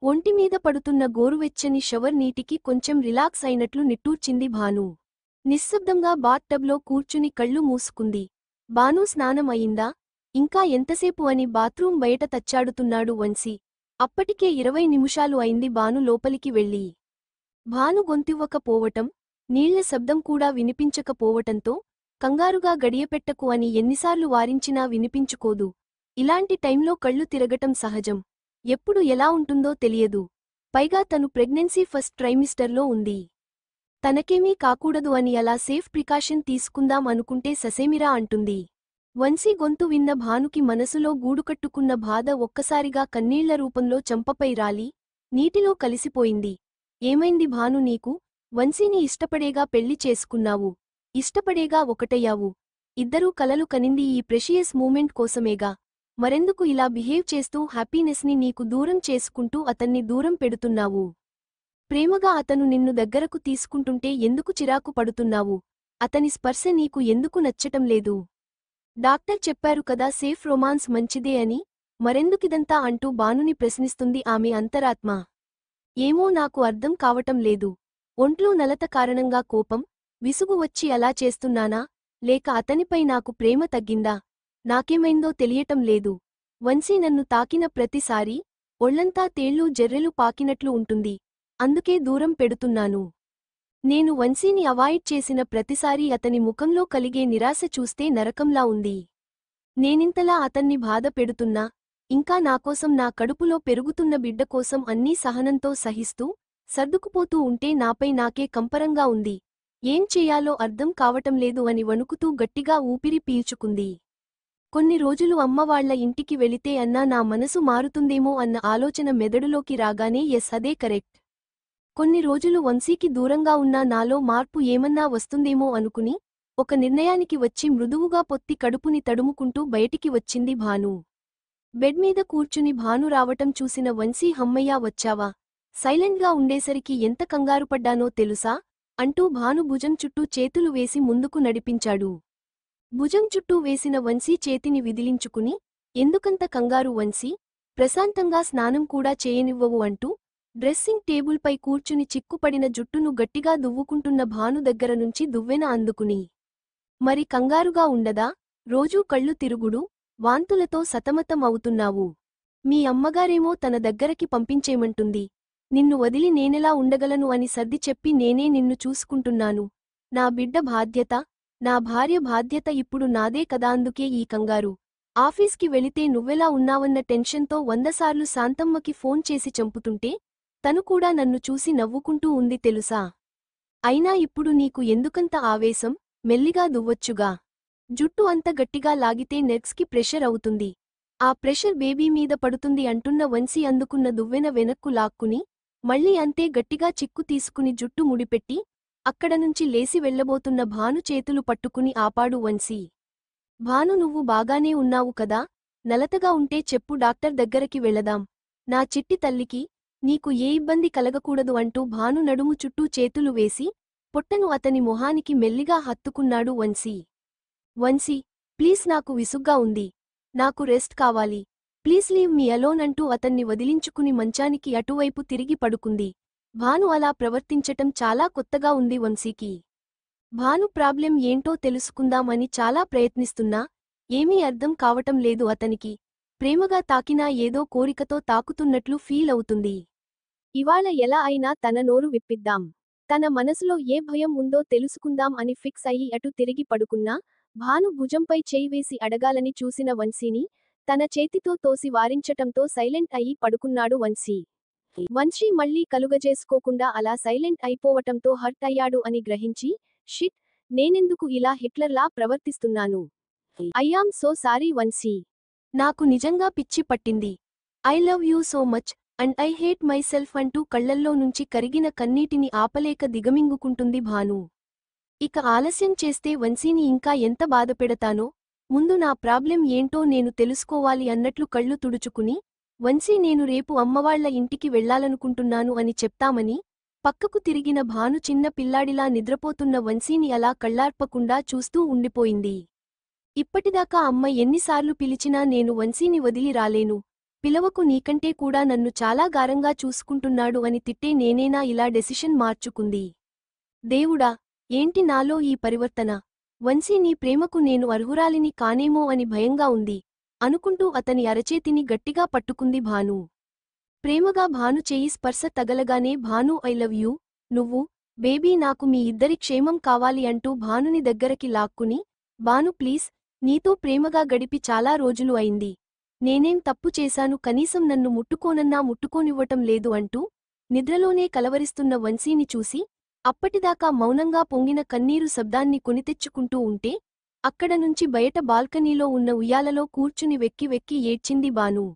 ఒంటిమీద పడుతున్న గోరువెచ్చని షవర్ నీటికి కొంచెం రిలాక్స్ అయినట్లు నిట్టూర్చింది భాను. నిశ్శబ్దంగా బాత్ టబ్లో కూర్చుని కళ్ళు మూసుకుంది. భాను స్నానం అయిందా? ఇంకా ఎంతసేపు అని బాత్రూం బయట తచ్చాడుతున్నాడు వంశీ. అప్పటికే 20 నిమిషాలు అయింది భాను లోపలికి వెళ్ళి. భాను గొంతివ్వకపోవటం, నీళ్ల శబ్దం కూడా వినిపించకపోవటంతో కంగారుగా గడియపెట్టకు అని ఎన్నిసార్లు వారించినా వినిపించుకోదు. ఇలాంటి టైంలో కళ్ళు తిరగటం సహజం. ఎప్పుడు ఎలా ఉంటుందో తెలియదు. పైగా తను ప్రెగ్నెన్సీ ఫస్ట్ ట్రైమిస్టర్లో ఉంది. తనకేమీ కాకూడదు అని అలా సేఫ్ ప్రికాషన్ తీసుకుందాం అనుకుంటే ససేమిరా అంటుంది. వంశీ గొంతు విన్న భానుకి మనసులో గూడుకట్టుకున్న బాధ ఒక్కసారిగా కన్నీళ్ల రూపంలో చంపపై రాలి నీటిలో కలిసిపోయింది. ఏమైంది భాను నీకు? వంశీని ఇష్టపడేగా పెళ్లి చేసుకున్నావు. ఇష్టపడేగా ఒకటయ్యావు. ఇద్దరూ కలలు కనింది ఈ ప్రెషియస్ మూమెంట్ కోసమేగా. మరెందుకు ఇలా బిహేవ్ చేస్తూ హ్యాపీనెస్ని నీకు దూరం చేసుకుంటూ అతన్ని దూరం పెడుతున్నావు? ప్రేమగా అతను నిన్ను దగ్గరకు తీసుకుంటుంటే ఎందుకు చిరాకు పడుతున్నావు? అతని స్పర్శ నీకు ఎందుకు నచ్చటం లేదు? డాక్టర్ చెప్పారు కదా సేఫ్ రొమాన్స్ మంచిదే అని, మరెందుకిదంతా అంటూ భానుని ప్రశ్నిస్తుంది ఆమె అంతరాత్మ. ఏమో నాకు అర్థం కావటం లేదు. ఒంట్లో నలత కారణంగా కోపం, విసుగు వచ్చి అలా చేస్తున్నానా, లేక అతనిపై నాకు ప్రేమ తగ్గిందా? నాకేమైందో తెలియటం లేదు. వంశీ నన్ను తాకిన ప్రతిసారీ ఒళ్లంతా తేళ్లు జర్రెలు పాకినట్లు ఉంటుంది. అందుకే దూరం పెడుతున్నాను. నేను వంశీని అవాయిడ్ చేసిన ప్రతిసారీ అతని ముఖంలో కలిగే నిరాశ చూస్తే నరకంలా ఉంది. నేనింతలా అతన్ని బాధ పెడుతున్నా, ఇంకా నాకోసం నా కడుపులో పెరుగుతున్న బిడ్డ కోసం అన్నీ సహనంతో సహిస్తూ, సర్దుకుపోతూ ఉంటే నాపై నాకే కంపరంగా ఉంది. ఏం చెయ్యాలో అర్థం కావటంలేదు అని వణుకుతూ గట్టిగా ఊపిరి పీల్చుకుంది. కొన్ని రోజులు అమ్మవాళ్ల ఇంటికి వెళితే అన్నా నా మనసు మారుతుందేమో అన్న ఆలోచన మెదడులోకి రాగానే ఎస్ అదే కరెక్ట్. కొన్ని రోజులు వంశీకి దూరంగా ఉన్నా నాలో మార్పు ఏమన్నా వస్తుందేమో అనుకుని ఒక నిర్ణయానికి వచ్చి మృదువుగా పొత్తి కడుపుని తడుముకుంటూ బయటికి వచ్చింది భాను. బెడ్ మీద కూర్చుని భాను రావటం చూసిన వంశీ హమ్మయ్యా వచ్చావా? సైలెంట్గా ఉండేసరికి ఎంత కంగారుపడ్డానో తెలుసా? అంటూ భాను భుజం చుట్టూ చేతులు వేసి ముందుకు నడిపించాడు. భుజం చుట్టూ వేసిన వంశీ చేతిని విదిలించుకుని, ఎందుకంత కంగారు వంశీ? ప్రశాంతంగా స్నానం కూడా చేయనివ్వవు అంటూ డ్రెస్సింగ్ టేబుల్పై కూర్చుని చిక్కుపడిన జుట్టును గట్టిగా దువ్వుకుంటున్న భాను దగ్గరనుంచి దువ్వెన అందుకుని. మరి కంగారుగా ఉండదా? రోజూ కళ్ళు తిరుగుడు, వాంతులతో సతమతం అవుతున్నావు. మీ అమ్మగారేమో తన దగ్గరకి పంపించేమంటుంది. నిన్ను వదిలి నేనెలా ఉండగలను అని సర్ది చెప్పి నేనే నిన్ను చూసుకుంటున్నాను. నా బిడ్డ బాధ్యత, నా భార్య బాధ్యత ఇప్పుడు నాదే కదా అందుకే ఈ కంగారు. ఆఫీస్కి వెళితే నువ్వెలా ఉన్నావన్న టెన్షన్తో 100 సార్లు శాంతమ్మకి ఫోన్ చేసి చంపుతుంటే తను కూడా నన్ను చూసి నవ్వుకుంటూ ఉంది తెలుసా? అయినా ఇప్పుడు నీకు ఎందుకంత ఆవేశం? మెల్లిగా దువ్వొచ్చుగా. జుట్టు అంత గట్టిగా లాగితే నెర్వ్స్కి ప్రెషర్ అవుతుంది. ఆ ప్రెషర్ బేబీ మీద పడుతుంది అంటున్న వంశీ అందుకున్న దువ్వెన వెనక్కు లాక్కుని, మళ్ళీ అంతే గట్టిగా చిక్కు తీసుకుని జుట్టు ముడిపెట్టి, అక్కడనుంచి లేసి వెళ్లబోతున్న భాను చేతులు పట్టుకుని ఆపాడు వంశీ. భాను నువ్వు బాగానే ఉన్నావు కదా? నలతగా ఉంటే చెప్పు డాక్టర్ దగ్గరకి వెళదాం. నా చిట్టి తల్లికి, నీకు ఏ ఇబ్బంది కలగకూడదు అంటూ భాను నడుము చుట్టూ చేతులు వేసి, పొట్టను అతని మొహానికి మెల్లిగా హత్తుకున్నాడు వంశీ. వంశీ, ప్లీజ్ నాకు విసుగ్గా ఉంది. నాకు రెస్ట్ కావాలి. ప్లీజ్ లీవ్ మీ అలోన్ అంటూ అతన్ని వదిలించుకుని మంచానికి అటువైపు తిరిగి పడుకుంది. భాను అలా ప్రవర్తించటం చాలా కొత్తగా ఉంది వంశీకి. భాను ప్రాబ్లెం ఏంటో తెలుసుకుందాం అని చాలా ప్రయత్నిస్తున్నా, ఏమీ అర్థం కావటం లేదు అతనికి. ప్రేమగా తాకినా ఏదో కోరికతో తాకుతున్నట్లు ఫీల్ అవుతుంది. ఇవాళ ఎలా అయినా తన నోరు విప్పిద్దాం. తన మనసులో ఏ భయం ఉందో తెలుసుకుందాం అని ఫిక్స్ అయ్యి అటు తిరిగి పడుకున్నా, భాను భుజంపై చేయి వేసి అడగాలని చూసిన వంశీని తన చేతితో తోసి వారించటంతో సైలెంట్ అయ్యి పడుకున్నాడు వంశీ. వంశీ మళ్లీ కలుగజేసుకోకుండా అలా సైలెంట్ అయిపోవటంతో హర్ట్ అయ్యాడు అని గ్రహించి, షిట్, నేనెందుకు ఇలా హిట్లర్లా ప్రవర్తిస్తున్నాను? I'm so sorry Vamsi. నాకు నిజంగా పిచ్చి పట్టింది. I love you so much, and I hate myself అంటూ కళ్లల్లో నుంచి కరిగిన కన్నీటిని ఆపలేక దిగమింగుకుంటుంది భాను. ఇక ఆలస్యం చేస్తే వంశీని ఇంకా ఎంత బాధపెడతానో, ముందు నా ప్రాబ్లెం ఏంటో నేను తెలుసుకోవాలి అన్నట్లు కళ్ళు తుడుచుకుని, వంశీ నేను రేపు అమ్మవాళ్ల ఇంటికి వెళ్లాలనుకుంటున్నాను అని చెప్తామని, పక్కకు తిరిగిన భాను చిన్న పిల్లాడిలా నిద్రపోతున్న వంశీని అలా కళ్ళార్పకుండా చూస్తూ ఉండిపోయింది. ఇప్పటిదాకా అమ్మ ఎన్నిసార్లు పిలిచినా నేను వంశీని వదిలి రాలేను. పిలవకు, నీకంటే కూడా నన్ను చాలా గారంగా చూసుకుంటున్నాడు అని తిట్టే నేనేనా ఇలా డెసిషన్ మార్చుకుంది. దేవుడా, ఏంటి నాలో ఈ పరివర్తన? వంశీ, నీ ప్రేమకు నేను అర్హురాలిని కానేమో అని భయంగా ఉంది అనుకుంటూ అతని అరచేతిని గట్టిగా పట్టుకుంది భాను. ప్రేమగా భాను చెయ్యి స్పర్శ తగలగానే భాను, ఐ లవ్ యూ, నువ్వు, బేబీ, నాకు మీ ఇద్దరి క్షేమం కావాలి అంటూ భానుని దగ్గరకి లాక్కుని, భాను ప్లీజ్, నీతో ప్రేమగా గడిపి చాలా రోజులు అయింది. నేనేం తప్పు చేశాను, కనీసం నన్ను ముట్టుకోనన్నా ముట్టుకోనివ్వటం లేదు అంటూ నిద్రలోనే కలవరిస్తున్న వంశీని చూసి అప్పటిదాకా మౌనంగా పొంగిన కన్నీరు శబ్దాన్ని కొనితెచ్చుకుంటూ ఉంటే అక్కడ నుంచి బయట బాల్కనీలో ఉన్న ఉయ్యాలలో కూర్చుని వెక్కి వెక్కి ఏడ్చింది భాను.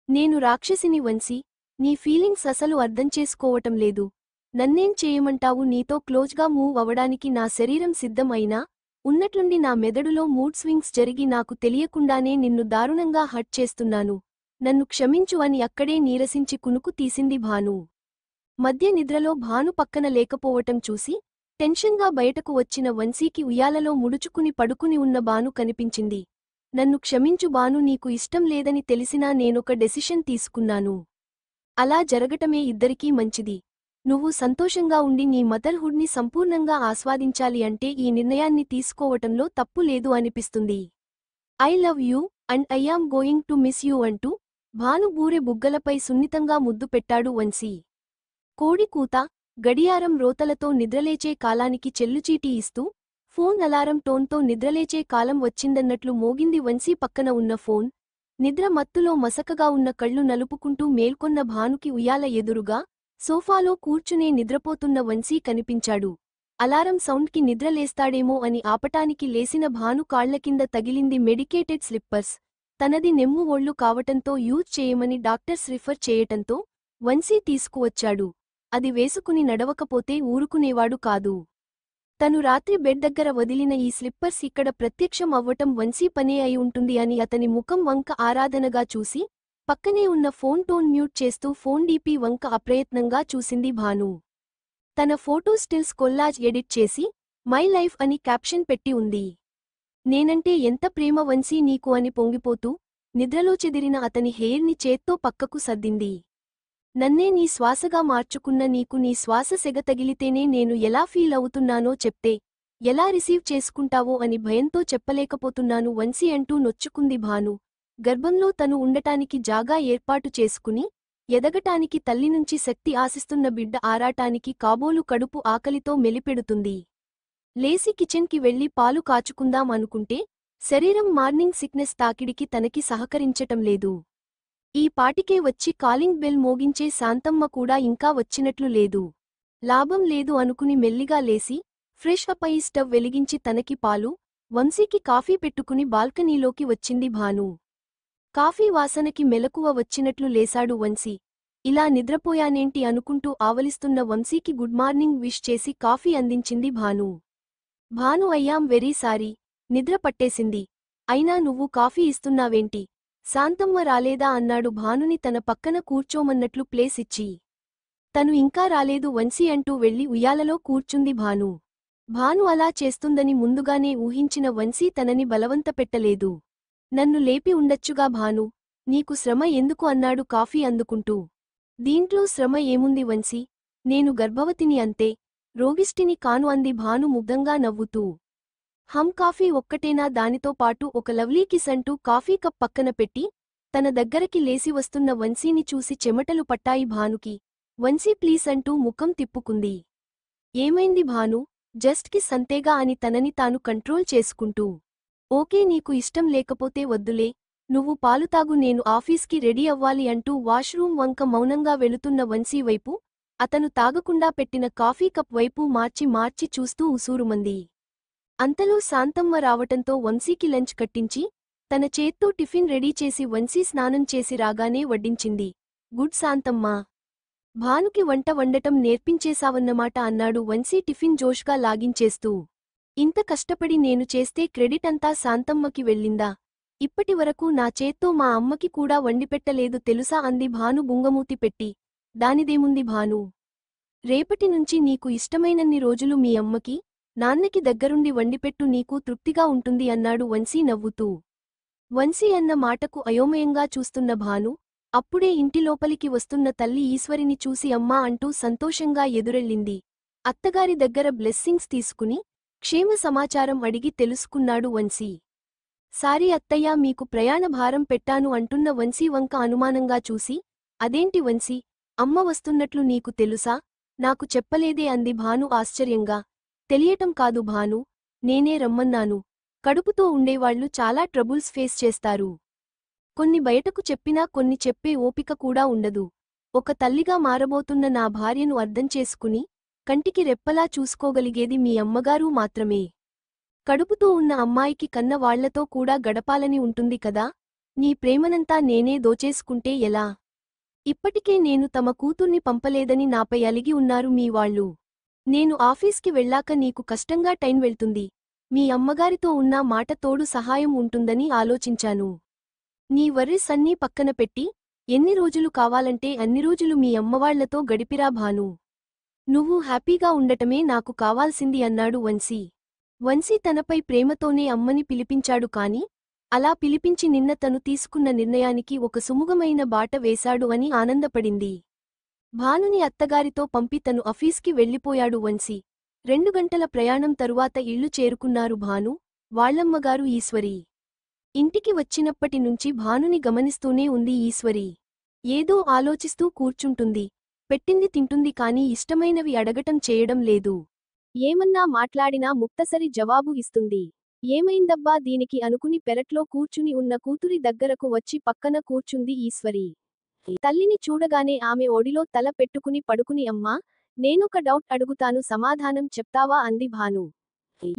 నేను రాక్షసిని వంశీ, నీ ఫీలింగ్స్ అసలు అర్థం చేసుకోవటం లేదు. నన్నేం చేయమంటావు? నీతో క్లోజ్గా మూవ్ అవడానికి నా శరీరం సిద్ధం అయినా ఉన్నట్లుండి నా మెదడులో మూడ్ స్వింగ్స్ జరిగి నాకు తెలియకుండానే నిన్ను దారుణంగా హర్ట్ చేస్తున్నాను. నన్ను క్షమించు అని అక్కడే నీరసించి కునుకు తీసింది భాను. మధ్య నిద్రలో భాను పక్కన లేకపోవటం చూసి టెన్షన్గా బయటకు వచ్చిన వంశీకి ఉయ్యాలలో ముడుచుకుని పడుకుని ఉన్న భాను కనిపించింది. నన్ను క్షమించు భాను, నీకు ఇష్టం లేదని తెలిసినా నేనొక డెసిషన్ తీసుకున్నాను. అలా జరగటమే ఇద్దరికీ మంచిది. నువ్వు సంతోషంగా ఉండి నీ మదర్హుడ్ని సంపూర్ణంగా ఆస్వాదించాలి అంటే ఈ నిర్ణయాన్ని తీసుకోవటంలో తప్పు లేదు అనిపిస్తుంది. I love you and I'm going to miss you అంటూ భాను బూరె బుగ్గలపై సున్నితంగా ముద్దు పెట్టాడు వంశీ. కోడి కూత, గడియారం రోతలతో నిద్రలేచే కాలానికి చెల్లుచీటీ ఇస్తూ ఫోన్ అలారం టోన్తో నిద్రలేచే కాలం వచ్చిందన్నట్లు మోగింది వంశీ పక్కన ఉన్న ఫోన్. నిద్ర మత్తులో మసకగా ఉన్న కళ్ళు నలుపుకుంటూ మేల్కొన్న భానుకి ఉయ్యాల ఎదురుగా సోఫాలో కూర్చునే నిద్రపోతున్న వంశీ కనిపించాడు. అలారం సౌండ్కి నిద్రలేస్తాడేమో అని ఆపటానికి లేసిన భాను కాళ్ల కింద తగిలింది మెడికేటెడ్ స్లిప్పర్స్. తనది నెమ్ము ఒళ్ళు కావటంతో యూజ్ చేయమని డాక్టర్స్ రిఫర్ చేయటంతో వంశీ తీసుకువచ్చాడు. అది వేసుకుని నడవకపోతే ఊరుకునేవాడు కాదు. తను రాత్రి బెడ్ దగ్గర వదిలిన ఈ స్లిప్పర్స్ ఇక్కడ ప్రత్యక్షం అవ్వటం వంశీ పనే అయి ఉంటుంది అని అతని ముఖం వంక ఆరాధనగా చూసి పక్కనే ఉన్న ఫోన్ టోన్ మ్యూట్ చేస్తూ ఫోన్ డీపీ వంక అప్రయత్నంగా చూసింది భాను. తన ఫోటో స్టిల్స్ కొల్లాజ్ ఎడిట్ చేసి మై లైఫ్ అని క్యాప్షన్ పెట్టి ఉంది. నేనంటే ఎంత ప్రేమ వంశీ నీకు అని పొంగిపోతూ నిద్రలో చెదిరిన అతని హెయిర్ని చేత్తో పక్కకు సర్దింది. నన్నే నీ శ్వాసగా మార్చుకున్న నీకు నీ శ్వాస సెగ తగిలితేనే నేను ఎలా ఫీల్ అవుతున్నానో చెప్తే ఎలా రిసీవ్ చేసుకుంటావో అని భయంతో చెప్పలేకపోతున్నాను వంశీ అంటూ నొచ్చుకుంది భాను. గర్భంలో తను ఉండటానికి జాగా ఏర్పాటు చేసుకుని ఎదగటానికి తల్లినుంచి శక్తి ఆశిస్తున్న బిడ్డ ఆరాటానికి కాబోలు కడుపు ఆకలితో మెలిపెడుతుంది. లేసి కిచెన్కి వెళ్లి పాలు కాచుకుందాం అనుకుంటే శరీరం మార్నింగ్ సిక్నెస్ తాకిడికి తనకి సహకరించటం లేదు. ఈ పాటికే వచ్చి కాలింగ్ బెల్ మోగించే శాంతమ్మ కూడా ఇంకా వచ్చినట్లు లేదు. లాభం లేదు అనుకుని మెల్లిగా లేసి ఫ్రెష్ అప్ అయి స్టవ్ వెలిగించి తనకి పాలు, వంశీకి కాఫీ పెట్టుకుని బాల్కనీలోకి వచ్చింది భాను. కాఫీ వాసనకి మెలకువ వచ్చినట్లు లేశాడు వంశీ. ఇలా నిద్రపోయానేంటి అనుకుంటూ ఆవలిస్తున్న వంశీకి గుడ్ మార్నింగ్ విష్ చేసి కాఫీ అందించింది భాను. భాను, అయ్యాం వెరీ సారీ, నిద్ర పట్టేసింది. అయినా నువ్వు కాఫీ ఇస్తున్నావేంటి? శాంతమ్మ రాలేదా అన్నాడు భానుని తన పక్కన కూర్చోమన్నట్లు ప్లేస్ ఇచ్చి. తను ఇంకా రాలేదు వంశీ అంటూ వెళ్లి ఉయ్యాలలో కూర్చుంది భాను. భాను అలా చేస్తుందని ముందుగానే ఊహించిన వంశీ తనని బలవంతపెట్టలేదు. నన్ను లేపి ఉండొచ్చుగా భాను, నీకు శ్రమ ఎందుకు అన్నాడు కాఫీ అందుకుంటూ. దీంట్లో శ్రమ ఏముంది వంశీ, నేను గర్భవతిని అంతే, రోగిష్టిని కాను అంది భాను ముగ్ధంగా నవ్వుతూ. హమ్ కాఫీ ఒక్కటేనా? దానితో పాటు ఒక లవ్లీ కిస్ అంటూ కాఫీ కప్ పక్కన పెట్టి తన దగ్గరకి లేసి వస్తున్న వంశీని చూసి చెమటలు పట్టాయి భానుకి. వంశీ ప్లీజ్ అంటూ ముఖం తిప్పుకుంది. ఏమైంది భాను, జస్ట్ కిస్ అంతేగా అని తనని తాను కంట్రోల్ చేసుకుంటూ. ఓకే, నీకు ఇష్టం లేకపోతే వద్దులే, నువ్వు పాలు తాగు, నేను ఆఫీస్కి రెడీ అవ్వాలి అంటూ వాష్రూమ్ వంక మౌనంగా వెళుతున్న వంశీ వైపు అతను తాగకుండా పెట్టిన కాఫీ కప్ వైపు మార్చి మార్చి చూస్తూ ఉసూరుమంది. అంతలో శాంతమ్మ రావటంతో వంశీకి లంచ్ కట్టించి తన చేత్తో టిఫిన్ రెడీ చేసి వంశీ స్నానం చేసి రాగానే వడ్డించింది. గుడ్ శాంతమ్మా, భానుకి వంట వండటం నేర్పించేశావన్నమాట అన్నాడు వంశీ టిఫిన్ జోష్గా లాగించేస్తూ. ఇంత కష్టపడి నేను చేస్తే క్రెడిట్ అంతా శాంతమ్మకి వెళ్ళిందా? ఇప్పటివరకు నా చేత్తో మా అమ్మకి కూడా వండిపెట్టలేదు తెలుసా అంది భాను బుంగమూతి పెట్టి. దానిదేముంది భాను, రేపటి నుంచి నీకు ఇష్టమైనన్ని రోజులు మీ అమ్మకి నాన్నకి దగ్గరుండి వండిపెట్టు, నీకు తృప్తిగా ఉంటుంది అన్నాడు వంశీ నవ్వుతూ. వంశీ అన్న మాటకు అయోమయంగా చూస్తున్న భాను అప్పుడే ఇంటి లోపలికి వస్తున్న తల్లి ఈశ్వరిని చూసి అమ్మా అంటూ సంతోషంగా ఎదురెళ్ళింది. అత్తగారి దగ్గర బ్లెస్సింగ్స్ తీసుకుని క్షేమ సమాచారం అడిగి తెలుసుకున్నాడు వంశీ. సారీ అత్తయ్యా, మీకు ప్రయాణ భారం పెట్టాను అంటున్న వంశీ వంక అనుమానంగా చూసి, అదేంటి వంశీ, అమ్మ వస్తున్నట్లు నీకు తెలుసా? నాకు చెప్పలేదే అంది భాను ఆశ్చర్యంగా. తెలియటం కాదు భాను, నేనే రమ్మన్నాను. కడుపుతో ఉండేవాళ్లు చాలా ట్రబుల్స్ ఫేస్ చేస్తారు. కొన్ని బయటకు చెప్పినా కొన్ని చెప్పే ఓపిక కూడా ఉండదు. ఒక తల్లిగా మారబోతున్న నా భార్యను అర్థం చేసుకుని కంటికి రెప్పలా చూసుకోగలిగేది మీ అమ్మగారు మాత్రమే. కడుపుతో ఉన్న అమ్మాయికి కన్న వాళ్లతో కూడా గడపాలని ఉంటుంది కదా. నీ ప్రేమనంతా నేనే దోచేసుకుంటే ఎలా? ఇప్పటికే నేను తమ కూతుర్ని పంపలేదని నాపై అలిగి ఉన్నారు మీ వాళ్ళు. నేను ఆఫీస్కి వెళ్ళాక నీకు కష్టంగా టైం వెళ్తుంది. మీ అమ్మగారితో ఉన్న మాట తోడు సహాయం ఉంటుందని ఆలోచించాను. నీ వర్రీస్ అన్నీ పక్కన పెట్టి ఎన్ని రోజులు కావాలంటే అన్ని రోజులు మీ అమ్మవాళ్లతో గడిపిరా భాను. నువ్వు హ్యాపీగా ఉండటమే నాకు కావాల్సింది అన్నాడు వంశీ. వంశీ తనపై ప్రేమతోనే అమ్మని పిలిపించాడు కాని, అలా పిలిపించి నిన్న తను తీసుకున్న నిర్ణయానికి ఒక సుముగమైన బాట వేశాడు అని ఆనందపడింది. భానుని అత్తగారితో పంపి తను ఆఫీస్కి వెళ్ళిపోయాడు వంశీ. 2 గంటల ప్రయాణం తరువాత ఇల్లు చేరుకున్నారు భాను, వాళ్లమ్మగారు ఈశ్వరి. ఇంటికి వచ్చినప్పటి నుంచి భానుని గమనిస్తూనే ఉంది ఈశ్వరి. ఏదో ఆలోచిస్తూ కూర్చుంటుంది. పెట్టింది తింటుంది కాని ఇష్టమైనవి అడగటం చేయడం లేదు. ఏమన్నా మాట్లాడినా ముక్తసరి జవాబు ఇస్తుంది. ఏమైందబ్బా దీనికి అనుకుని పెరట్లో కూర్చుని ఉన్న కూతురి దగ్గరకు వచ్చి పక్కన కూర్చుంది ఈశ్వరి. తల్లిని చూడగానే ఆమె ఒడిలో తల పెట్టుకుని పడుకుని అమ్మా, నేనొక డౌట్ అడుగుతాను, సమాధానం చెప్తావా అంది భాను.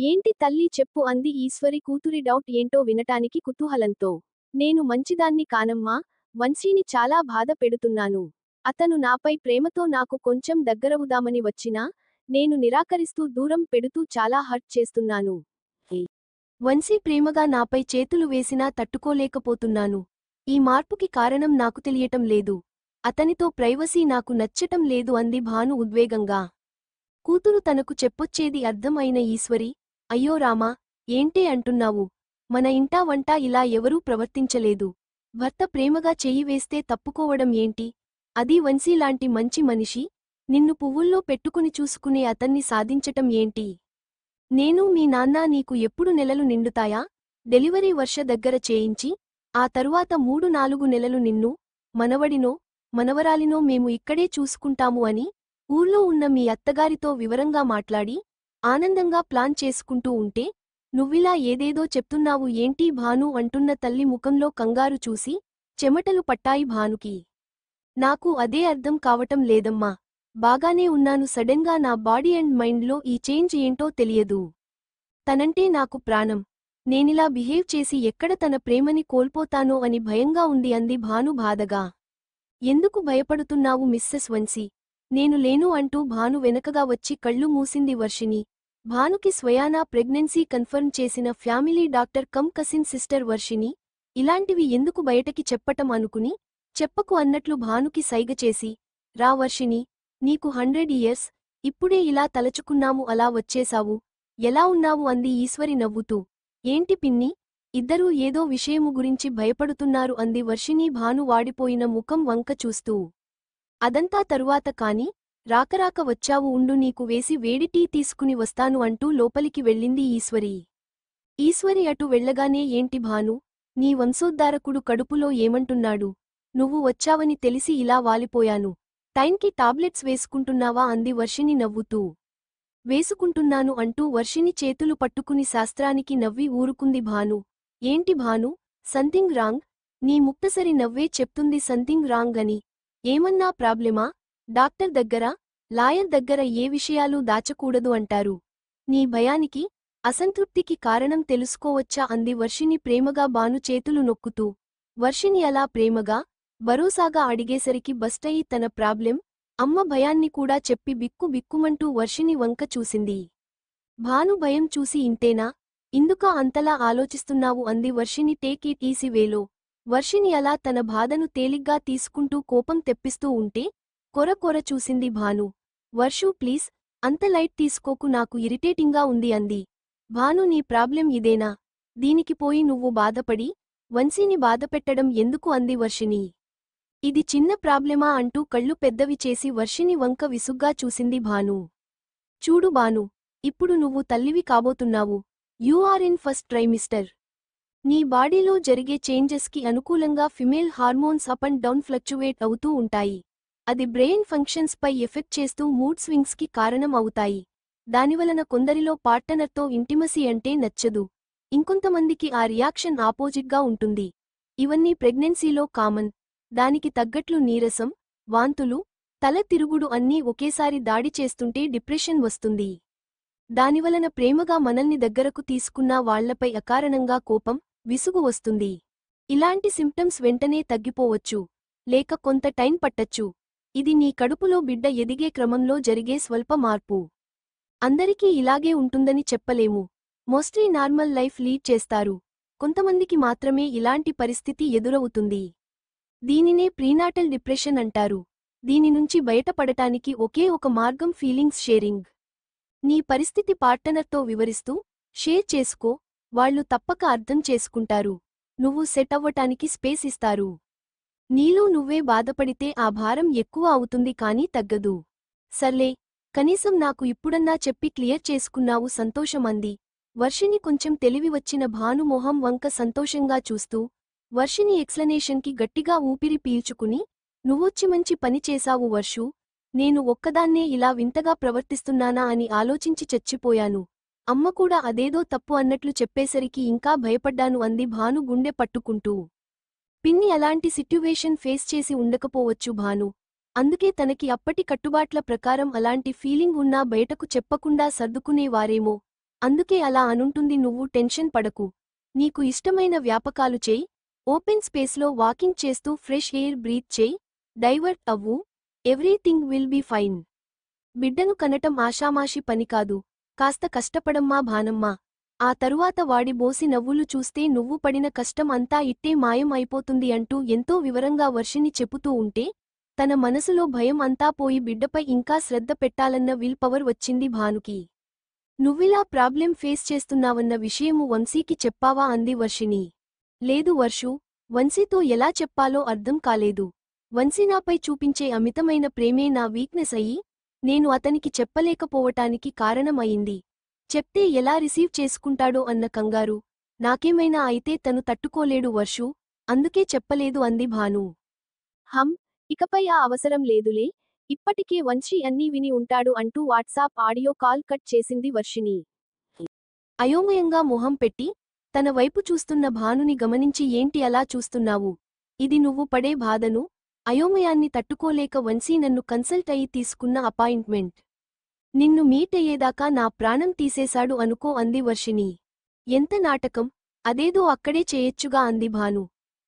ఏంటి తల్లి చెప్పు అంది ఈశ్వరి కూతురి డౌట్ ఏంటో వినటానికి కుతూహలంతో. నేను మంచిదాన్ని కానమ్మా, వంశీని చాలా బాధ పెడుతున్నాను. అతను నాపై ప్రేమతో నాకు కొంచెం దగ్గరవుదామని వచ్చినా నేను నిరాకరిస్తూ దూరం పెడుతూ చాలా హర్ట్ చేస్తున్నాను. వంశీ ప్రేమగా నాపై చేతులు వేసినా తట్టుకోలేకపోతున్నాను. ఈ మార్పుకి కారణం నాకు తెలియటం లేదు. అతనితో ప్రైవసీ నాకు నచ్చటం లేదు అంది భాను ఉద్వేగంగా. కూతురు తనకు చెప్పొచ్చేది అర్థం అయిన ఈశ్వరి, అయ్యో రామా, ఏంటే అంటున్నావు? మన ఇంటా వంటా ఇలా ఎవరూ ప్రవర్తించలేదు. భర్త ప్రేమగా చెయ్యి వేస్తే తప్పుకోవడం ఏంటి? అదీ వంశీలాంటి మంచి మనిషి నిన్ను పువ్వుల్లో పెట్టుకుని చూసుకునే అతన్ని సాధించటం ఏంటి? నేను మీ నాన్న నీకు ఎప్పుడు నెలలు నిండుతాయా? డెలివరీ వర్ష దగ్గర చేయించి ఆ తరువాత 3-4 నెలలు నిన్ను, మనవడినో మనవరాలినో మేము ఇక్కడే చూసుకుంటాము అని ఊర్లో ఉన్న మీ అత్తగారితో వివరంగా మాట్లాడి ఆనందంగా ప్లాన్ చేసుకుంటూ ఉంటే నువ్విలా ఏదేదో చెప్తున్నావు ఏంటి భాను అంటున్న తల్లి ముఖంలో కంగారు చూసి చెమటలు పట్టాయి భానుకి. నాకు అదే అర్థం కావటం లేదమ్మా. బాగానే ఉన్నాను, సడెన్గా నా బాడీ అండ్ మైండ్లో ఈ చేంజ్ ఏంటో తెలియదు. తనంటే నాకు ప్రాణం. నేనిలా బిహేవ్ చేసి ఎక్కడ తన ప్రేమని కోల్పోతానో అని భయంగా ఉంది అంది భాను బాధగా. ఎందుకు భయపడుతున్నావు మిస్సెస్ వంశీ? నేను లేను అంటూ భాను వెనకగా వచ్చి కళ్ళు మూసింది వర్షిని. భానుకి స్వయానా ప్రెగ్నెన్సీ కన్ఫర్మ్ చేసిన family doctor come cousin sister Varshini. ఇలాంటివి ఎందుకు బయటకి చెప్పటం అనుకుని చెప్పకు అన్నట్లు భానుకి సైగచేసి, రా వర్షిని, నీకు 100 ఇయర్స్, ఇప్పుడే ఇలా తలచుకున్నాము అలా వచ్చేశావు. ఎలా ఉన్నావు అంది ఈశ్వరి నవ్వుతూ. ఏంటి పిన్ని, ఇద్దరూ ఏదో విషయము గురించి భయపడుతున్నారు అంది వర్షిని భాను వాడిపోయిన ముఖం వంక చూస్తూ. అదంతా తరువాత కాని, రాకరాక వచ్చావు ఉండు నీకు వేసి వేడి టీ తీసుకుని వస్తాను అంటూ లోపలికి వెళ్ళింది ఈశ్వరి. ఈశ్వరి అటు వెళ్ళగానే ఏంటి భాను, నీ వంశోద్ధారకుడు కడుపులో ఏమంటున్నాడు? నువ్వు వచ్చావని తెలిసి ఇలా వాలిపోయాను. టైంకి టాబ్లెట్స్ వేసుకుంటున్నావా అంది వర్షిని నవ్వుతూ. వేసుకుంటున్నాను అంటూ వర్షిని చేతులు పట్టుకుని శాస్త్రానికి నవ్వి ఊరుకుంది భాను. ఏంటి భాను, సంథింగ్ రాంగ్? నీ ముక్తసరి నవ్వే చెప్తుంది సంథింగ్ రాంగ్ అని. ఏమన్నా ప్రాబ్లెమా? డాక్టర్ దగ్గర, లాయర్ దగ్గర ఏ విషయాలు దాచకూడదు అంటారు. నీ భయానికి, అసంతృప్తికి కారణం తెలుసుకోవచ్చా అంది వర్షిని ప్రేమగా భాను చేతులు నొక్కుతూ. వర్షిని అలా ప్రేమగా, భరోసాగా అడిగేసరికి బస్టయి తన ప్రాబ్లెం, అమ్మ భయాన్ని కూడా చెప్పి బిక్కు బిక్కుమంటూ వర్షిని వంక చూసింది. భాను భయం చూసి ఇంతేనా, ఇందుకా అంతలా ఆలోచిస్తున్నావు అంది వర్షిని టేక్ ఇట్ ఈజీ వేలో. వర్షిని అలా తన బాధను తేలిగ్గా తీసుకుంటూ కోపం తెప్పిస్తూ ఉంటే కొర కొర చూసింది భాను. వర్షు ప్లీజ్, అంత లైట్ తీసుకోకు, నాకు ఇరిటేటింగ్గా ఉంది అంది. భాను నీ ప్రాబ్లెం ఇదేనా? దీనికి పోయి నువ్వు బాధపడి వంశీని బాధపెట్టడం ఎందుకు అంది వర్షిని. ఇది చిన్న ప్రాబ్లమా అంటూ కళ్ళు పెద్దవి చేసి వర్షిని వంక విసుగ్గా చూసింది భాను. చూడు భాను, ఇప్పుడు నువ్వు తల్లివి కాబోతున్నావు. You are in first trimester. నీ బాడీలో జరిగే చేంజెస్కి అనుకూలంగా female hormones up and down fluctuate అవుతూ ఉంటాయి. అది బ్రెయిన్ ఫంక్షన్స్ పై ఎఫెక్ట్ చేస్తూ మూడ్ స్వింగ్స్కి కారణం అవుతాయి. దానివలన కొందరిలో పార్ట్నర్తో ఇంటిమసీ అంటే నచ్చదు. ఇంకొంతమందికి ఆ రియాక్షన్ ఆపోజిట్గా ఉంటుంది. ఇవన్నీ ప్రెగ్నెన్సీలో కామన్. దానికి తగ్గట్లు నీరసం, వాంతులు, తల తిరుగుడు అన్నీ ఒకేసారి దాడి చేస్తుంటే డిప్రెషన్ వస్తుంది. దానివలన ప్రేమగా మనల్ని దగ్గరకు తీసుకున్నా వాళ్లపై అకారణంగా కోపం, విసుగు వస్తుంది. ఇలాంటి సింప్టమ్స్ వెంటనే తగ్గిపోవచ్చు, లేక కొంత టైం పట్టచ్చు. ఇది నీ కడుపులో బిడ్డ ఎదిగే క్రమంలో జరిగే స్వల్ప మార్పు. అందరికీ ఇలాగే ఉంటుందని చెప్పలేము. మోస్ట్లీ నార్మల్ లైఫ్ లీడ్ చేస్తారు. కొంతమందికి మాత్రమే ఇలాంటి పరిస్థితి ఎదురవుతుంది. దీనినే ప్రీనాటల్ డిప్రెషన్ అంటారు. దీని నుంచి బయటపడటానికి ఒకే ఒక మార్గం ఫీలింగ్స్ షేరింగ్. నీ పరిస్థితి పార్ట్నర్తో వివరిస్తూ షేర్ చేసుకో. వాళ్ళు తప్పక అర్థం చేసుకుంటారు. నువ్వు సెట్ అవ్వటానికి స్పేస్ ఇస్తారు. నీలో నువ్వే బాధపడితే ఆ భారం ఎక్కువ అవుతుంది కానీ తగ్గదు. సర్లే, కనీసం నాకు ఇప్పుడన్నా చెప్పి క్లియర్ చేసుకున్నావు, సంతోషమంది. వర్షిని కొంచెం తెలివి వచ్చిన భాను మొహం వంక సంతోషంగా చూస్తూ వర్షిని ఎక్స్ప్లనేషన్కి గట్టిగా ఊపిరి పీల్చుకుని, నువ్వొచ్చి మంచి పని చేశావు వర్షు. నేను ఒక్కదాన్నే ఇలా వింతగా ప్రవర్తిస్తున్నానా అని ఆలోచించి చచ్చిపోయాను. అమ్మ కూడా అదేదో తప్పు అన్నట్లు చెప్పేసరికి ఇంకా భయపడ్డాను అంది భాను గుండె పట్టుకుంటూ. పిన్ని అలాంటి సిట్యువేషన్ ఫేస్ చేసి ఉండకపోవచ్చు భాను. అందుకే తనకి అప్పటి కట్టుబాట్ల ప్రకారం అలాంటి ఫీలింగ్ ఉన్నా బయటకు చెప్పకుండా సర్దుకునేవారేమో. అందుకే అలా అనుంటుంది. నువ్వు టెన్షన్ పడకు. నీకు ఇష్టమైన వ్యాపకాలు చేయి. ఓపెన్ స్పేస్లో వాకింగ్ చేస్తూ ఫ్రెష్ ఎయిర్ బ్రీత్ చేయి. డైవర్ట్ అవ్వు. Everything will be fine. బిడ్డను కనటం ఆషామాషి పని కాదు. కాస్త కష్టపడమ్మా భానమ్మా. ఆ తరువాత వాడి బోసి నవ్వులు చూస్తే నువ్వు పడిన కష్టం అంతా ఇట్టే మాయం అయిపోతుంది అంటూ ఎంతో వివరంగా వర్షిని చెప్పుతూ ఉంటే తన మనసులో భయం అంతా పోయి బిడ్డపై ఇంకా శ్రద్ధ పెట్టాలన్న విల్ పవర్ వచ్చింది భానుకి. నువ్విలా ప్రాబ్లెం ఫేస్ చేస్తున్నావన్న విషయము వంశీకి చెప్పావా అంది వర్షిని. లేదు వర్షు, వంశీతో ఎలా చెప్పాలో అర్థం కాలేదు. వంశీ నాపై చూపించే అమితమైన ప్రేమే నా వీక్నెస్ అయ్యి నేను అతనికి చెప్పలేకపోవటానికి కారణం అయింది. చెప్తే ఎలా రిసీవ్ చేసుకుంటాడో అన్న కంగారు. నాకేమైనా అయితే తను తట్టుకోలేడు వర్షు, అందుకే చెప్పలేదు అంది భాను. ఇకపై ఆ అవసరం లేదులే. ఇప్పటికే వంశీ అన్నీ విని ఉంటాడు అంటూ వాట్సాప్ ఆడియో కాల్ కట్ చేసింది వర్షిని. అయోమయంగా మొహం పెట్టి తన వైపు చూస్తున్న భానుని గమనించి ఏంటి అలా చూస్తున్నావు? ఇది నువ్వు పడే బాధను, అయోమయాన్ని తట్టుకోలేక వంశీ నన్ను కన్సల్ట్ అయ్యి తీసుకున్న అపాయింట్మెంట్. నిన్ను మీట్ అయ్యేదాకా నా ప్రాణం తీసేశాడు అనుకో అంది వర్షిని. ఎంత నాటకం! అదేదో అక్కడే చేయొచ్చుగా అంది భాను.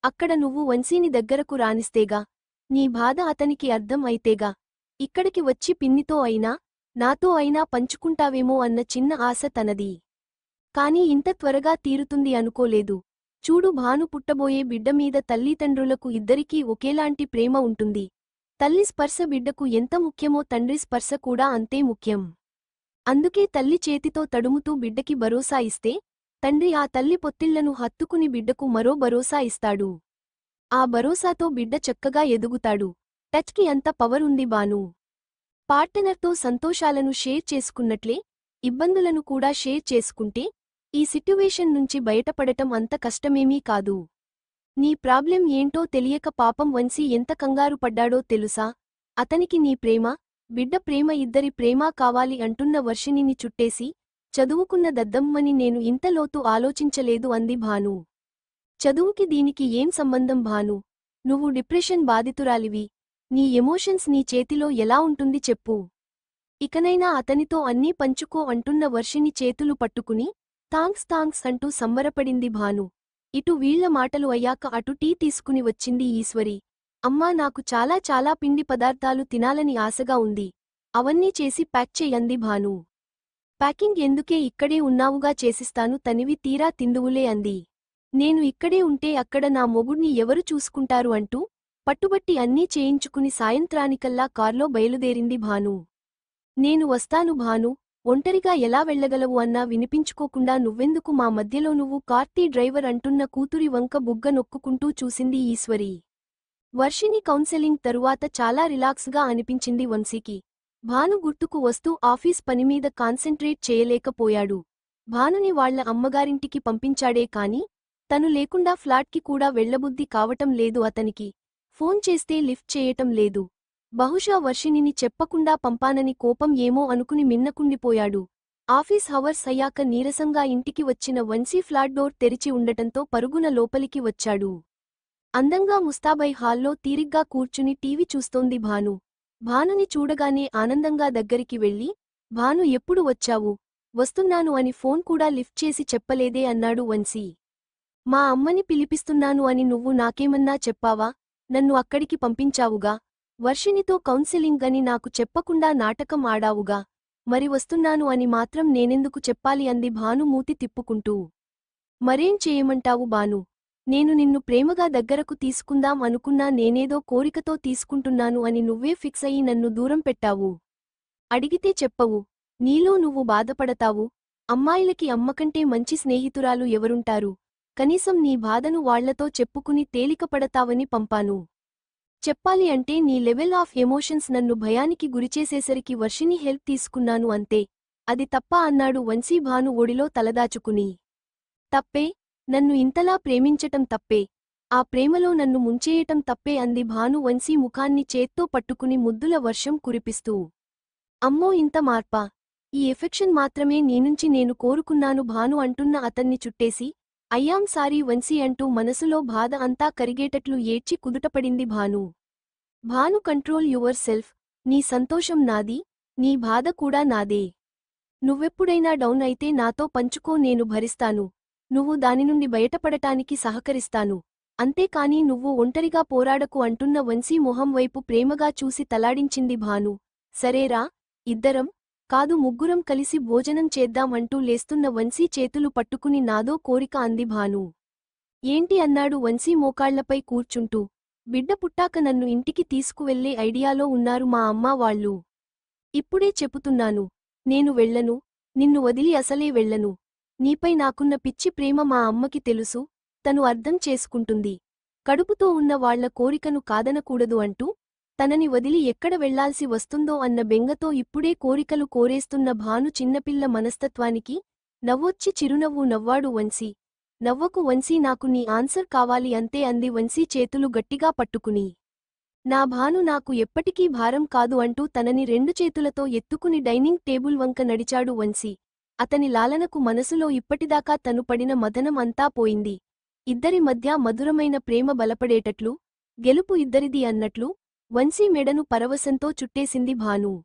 అక్కడ నువ్వు వంశీని దగ్గరకు రానిస్తేగా, నీ బాధ అతనికి అర్థం అయితేగా, ఇక్కడికి వచ్చి పిన్నితో అయినా, నాతో అయినా పంచుకుంటావేమో అన్న చిన్న ఆశ తనది. కాని ఇంత త్వరగా తీరుతుంది అనుకోలేదు. చూడు భాను, పుట్టబోయే బిడ్డమీద తల్లిదండ్రులకు ఇద్దరికీ ఒకేలాంటి ప్రేమ ఉంటుంది. తల్లి స్పర్శ బిడ్డకు ఎంత ముఖ్యమో తండ్రి స్పర్శ కూడా అంతే ముఖ్యం. అందుకే తల్లి చేతితో తడుముతూ బిడ్డకి భరోసా ఇస్తే, తండ్రి ఆ తల్లి పొత్తిళ్లను హత్తుకుని బిడ్డకు మరో భరోసా ఇస్తాడు. ఆ భరోసాతో బిడ్డ చక్కగా ఎదుగుతాడు. టచ్కి అంత పవర్ ఉంది భాను. పార్ట్నర్తో సంతోషాలను షేర్ చేసుకున్నట్లే ఇబ్బందులను కూడా షేర్ చేసుకుంటే ఈ సిట్యువేషన్ నుంచి బయటపడటం అంత కష్టమేమీ కాదు. నీ ప్రాబ్లెం ఏంటో తెలియక పాపం వంశీ ఎంత కంగారు పడ్డాడో తెలుసా? అతనికి నీ ప్రేమ, బిడ్డ ప్రేమ ఇద్దరి ప్రేమా కావాలి అంటున్న వర్షినిని చుట్టేసి, చదువుకున్న దద్దమ్మని నేను ఇంత లోతు ఆలోచించలేదు అంది భాను. చదువుకి దీనికి ఏం సంబంధం భాను? నువ్వు డిప్రెషన్ బాధితురాలివి. నీ ఎమోషన్స్ నీ చేతిలో ఎలా ఉంటుంది చెప్పు. ఇకనైనా అతనితో అన్నీ పంచుకో అంటున్న వర్షిని చేతులు పట్టుకుని థాంక్స్ అంటూ సంబరపడింది భాను. ఇటు వీళ్ల మాటలు అయ్యాక అటు టీ తీసుకుని వచ్చింది ఈశ్వరి. అమ్మా, నాకు చాలా పిండి పదార్థాలు తినాలని ఆశగా ఉంది. అవన్నీ చేసి ప్యాక్ చెయ్యంది భాను. ప్యాకింగ్ ఎందుకే, ఇక్కడే ఉన్నావుగా చేసిస్తాను తనివి తీరా తిందువులే అంది. నేను ఇక్కడే ఉంటే అక్కడ నా మొగుడ్ని ఎవరు చూసుకుంటారు అంటూ పట్టుబట్టి అన్నీ చేయించుకుని సాయంత్రానికల్లా కార్లో బయలుదేరింది భాను. నేను వస్తాను భాను, ఒంటరిగా ఎలా వెళ్లగలవు అన్నా వినిపించుకోకుండా నువ్వెందుకు మా మధ్యలో, నువ్వు కార్తీ డ్రైవర్ అంటున్న కూతురి వంక బుగ్గ నొక్కుకుంటూ చూసింది ఈశ్వరి. వర్షిని కౌన్సెలింగ్ తరువాత చాలా రిలాక్స్గా అనిపించింది వంశీకి. భాను గుర్తుకు వస్తూ ఆఫీస్ పనిమీద కాన్సంట్రేట్ చేయలేకపోయాడు. భానుని వాళ్ల అమ్మగారింటికి పంపించాడే కాని తను లేకుండా ఫ్లాట్కి కూడా వెళ్లబుద్ధి కావటం లేదు అతనికి. ఫోన్ చేస్తే లిఫ్ట్ చేయటం లేదు. బహుశా వర్షినిని చెప్పకుండా పంపానని కోపం ఏమో అనుకుని మిన్నకుండిపోయాడు. ఆఫీస్ హవర్స్ అయ్యాక నీరసంగా ఇంటికి వచ్చిన వంశీ ఫ్లాట్ డోర్ తెరిచి ఉండటంతో పరుగున లోపలికి వచ్చాడు. అందంగా ముస్తాబై హాల్లో తీరిగ్గా కూర్చుని టీవీ చూస్తోంది భాను. భానుని చూడగానే ఆనందంగా దగ్గరికి వెళ్లి, భాను ఎప్పుడు వచ్చావు? వస్తున్నాను అని ఫోన్ కూడా లిఫ్ట్ చేసి చెప్పలేదే అన్నాడు వంశీ. మా అమ్మని పిలిపిస్తున్నాను అని నువ్వు నాకేమన్నా చెప్పావా? నన్ను అక్కడికి పంపించావుగా. వర్షినితో కౌన్సిలింగ్ అని నాకు చెప్పకుండా నాటకం ఆడావుగా. మరి వస్తున్నాను అని మాత్రం నేనెందుకు చెప్పాలి అంది భాను మూతి తిప్పుకుంటూ. మరేం చేయమంటావు బాను? నేను నిన్ను ప్రేమగా దగ్గరకు తీసుకుందాం అనుకున్నా నేనేదో కోరికతో తీసుకుంటున్నాను అని నువ్వే ఫిక్స్ అయి నన్ను దూరం పెట్టావు. అడిగితే చెప్పవు. నీలో నువ్వు బాధపడతావు. అమ్మాయిలకి అమ్మకంటే మంచి స్నేహితురాలు ఎవరుంటారు? కనీసం నీ బాధను వాళ్లతో చెప్పుకుని తేలికపడతావని పంపాను. చెప్పాలి అంటే నీ లెవెల్ ఆఫ్ ఎమోషన్స్ నన్ను భయానికి గురిచేసేసరికి వర్షిని హెల్ప్ తీసుకున్నాను అంతే. అది తప్పా అన్నాడు వంశీ భాను ఒడిలో తలదాచుకుని. తప్పే. నన్ను ఇంతలా ప్రేమించటం తప్పే. ఆ ప్రేమలో నన్ను ముంచేయటం తప్పే అంది భాను వంశీ ముఖాన్ని చేత్తో పట్టుకుని ముద్దుల వర్షం కురిపిస్తూ. అమ్మో ఇంత మార్పా? ఈ ఎఫెక్షన్ మాత్రమే నీనుంచి నేను కోరుకున్నాను భాను అంటున్న అతన్ని చుట్టేసి, అయ్యాం సారీ వంశీ అంటూ మనసులో బాధ అంతా కరిగేటట్లు ఏడ్చి కుదుటపడింది భాను. Bhanu control yourself. నీ సంతోషం నాది, నీ బాధ కూడా నాదే. నువ్వెప్పుడైనా డౌన్ అయితే నాతో పంచుకో నేను భరిస్తాను. నువ్వు దాని నుండి బయటపడటానికి సహకరిస్తాను. అంతేకాని నువ్వు ఒంటరిగా పోరాడకు అంటున్న వంశీ మొహం వైపు ప్రేమగా చూసి తలాడించింది భాను. సరేరా, ఇద్దరం కాదు ముగ్గురం కలిసి భోజనం చేద్దాం అంటూ లేస్తున్న వంశీ చేతులు పట్టుకుని నాదో కోరిక అంది భాను. ఏంటి అన్నాడు వంశీ మోకాళ్లపై కూర్చుంటూ. బిడ్డ పుట్టాక నన్ను ఇంటికి తీసుకువెళ్లే ఐడియాలో ఉన్నారు మా అమ్మా వాళ్ళు. ఇప్పుడే చెపుతున్నాను. నేను వెళ్లను. నిన్ను వదిలి అసలే వెళ్లను. నీపై నాకున్న పిచ్చి ప్రేమ మా అమ్మకి తెలుసు. తను అర్థం చేసుకుంటుంది. కడుపుతో ఉన్న వాళ్ల కోరికను కాదనకూడదు అంటూ తనని వదిలి ఎక్కడ వెళ్లాల్సి వస్తుందో అన్న బెంగతో ఇప్పుడే కోరికలు కోరేస్తున్న భాను చిన్నపిల్ల మనస్తత్వానికి నవ్వొచ్చి చిరునవ్వు నవ్వాడు వంశీ. నవ్వకు వంశీ నాకు నీ ఆన్సర్ కావాలి అంతే అంది వంశీ చేతులు గట్టిగా పట్టుకుని. నా భాను నాకు ఎప్పటికీ భారం కాదు అంటూ తనని రెండు చేతులతో ఎత్తుకుని డైనింగ్ టేబుల్ వంక నడిచాడు వంశీ. అతని లాలనకు మనసులో ఇప్పటిదాకా తను పడిన మదనం అంతా పోయింది. ఇద్దరి మధ్య మధురమైన ప్రేమ బలపడేటట్లు, గెలుపు ఇద్దరిది అన్నట్లు వంశీ మెడను పరవశంతో చుట్టేసింది భాను.